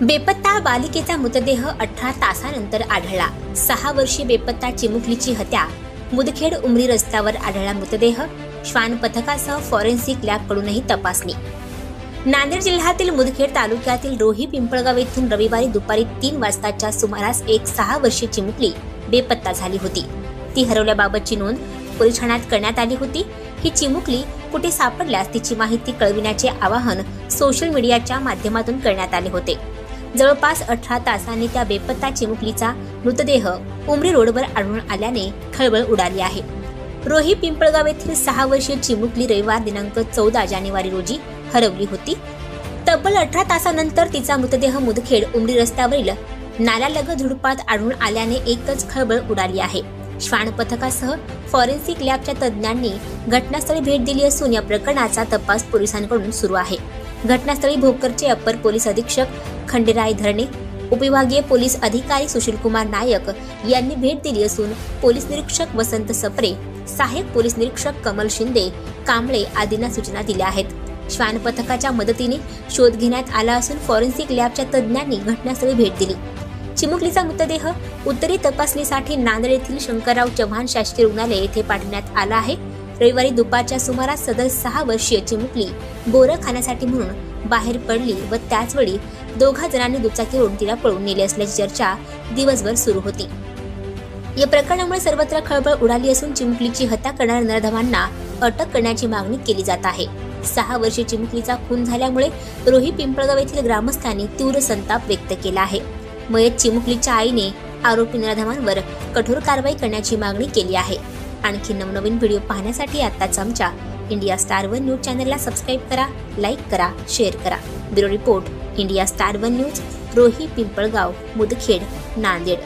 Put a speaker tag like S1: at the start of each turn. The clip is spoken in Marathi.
S1: बेपत्ता बालिकेचा मृतदेह 18 तासानंतर आढळला। 6 वर्षीय बेपत्ता चिमुकलीची हत्या। मुदखेड उमरी रस्त्यावर आढळला मृतदेह। श्वान पथकासह फॉरेन्सिक लॅबकडूनही तपासणी। नांदेड जिल्ह्यातील मुदखेड तालुक्यातील रोही पिंपळगाव येथून रविवारी दुपारी 3 वाजताच्या सुमारास एक 6 वर्षीय चिमुकली बेपत्ता झाली होती। ती हरवल्याबाबतची नोंद पोलीस ठाण्यात करण्यात आली होती। ही चिमुकली कुठे सापडल्यास तिची माहिती कळविण्याचे आवाहन सोशल मीडियाच्या माध्यमातून करण्यात आले होते। जवळपास 18 तासांनी त्या बेपत्ता चिमुकलीचा मृतदेह उमरी रोडवर आढळून आल्याने खळबळ उडाली आहे। रोही पिंपळगाव येथील 6 वर्षीय चिमुकली रविवार दिनांक 14 जानेवारी रोजी हरवली होती। तब्बल 18 तासानंतर तिचा मृतदेह मुदखेड उमरी रस्त्यावरील नाल्यालगत झुडपात आढळून आल्याने एकच खळबळ उडाली आहे। श्वान पथकासह फॉरेन्सिक लॅबच्या तज्ज्ञांनी घटनास्थळी भेट दिली असून या प्रकरणाचा तपास पोलिसांकडून सुरू आहे। घटनास्थळी भोकरचे अप्पर पोलीस अधीक्षक खंडेराय धरणे, उपविभागीय पोलीस अधिकारी सुशीलकुमार नायक यांनी भेट दिली असून पोलीस निरीक्षक वसंत सप्रे, सहाय्यक पोलीस निरीक्षक कमल शिंदे, कांबळे आदींना सूचना दिल्या आहेत। श्वान पथकाच्या मदतीने शोध घेण्यात आला असून फॉरेन्सिक लॅबच्या तज्ज्ञांनी घटनास्थळी भेट दिली। चिमुकलीचा मृतदेह उत्तरी तपासणीसाठी नांदेड येथील शंकरराव चव्हाण शासकीय रुग्णालय येथे पाठवण्यात आला आहे। रविवारी दुपारच्या सुमारास सदर 6 वर्षीय चिमुकली बोरं खाण्यासाठी म्हणून बाहेर पडली व त्याचवेळी दोघा जणांनी दुचाकीवरून तिला पळून नेले असल्याची चर्चा दिवसभर सुरू होती। या प्रकरणामुळे सर्वत्र खळबळ उडाली असून चिमुकलीची हत्या करणाऱ्या नराधमांना अटक करण्याची मागणी केली जात आहे। 6 वर्षीय चिमुकलीचा खून झाल्यामुळे रोही पिंपळगाव येथील ग्रामस्थांनी तीव्र संताप व्यक्त केला आहे। मयत चिमुकलीच्या आईने आरोपी नराधमांवर कठोर कारवाई करण्याची मागणी केली आहे। आणखी नवनवीन व्हिडिओ पाहण्यासाठी आताच आमच्या इंडिया स्टार 1 न्यूज चॅनलला सबस्क्राईब करा, लाईक करा, शेअर करा। Bureau report, India star 1 news, Rohi Pimpalgaon, Mudkhed, Nanded.